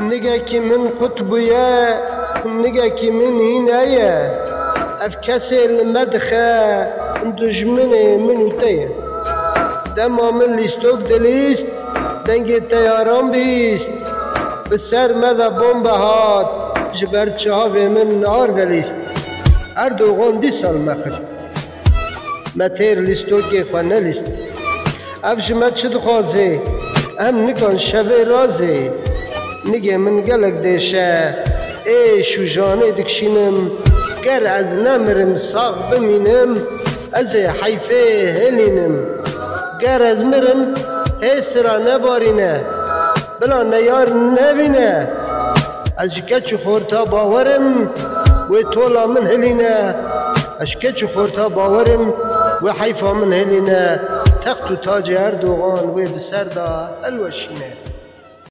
نگه من قطبیه نگه من هینایه اف کسی المدخه دجمن منو تیه دما من لیستوک دلیست دنگ تیاران بیست به سر مده بمب هات جبر چهاوی من نار ولیست اردوغان دی سال مخست متیر لیستوکی خوانه لیست اف جمع چه دخوازه ام نکن شوه رازه نگه من گلک دیشه ای شو جانه دکشینم گر از نمرم ساق بمینم از حیفه هلینم گر از مرم حسرا نبارینه بلا نیار نبینه از کچ خورتا باورم و طولا من هلینه از کچ خورتا باورم و حیفا من هلینه تخت و تاج اردوغان و بسر دا الوشینه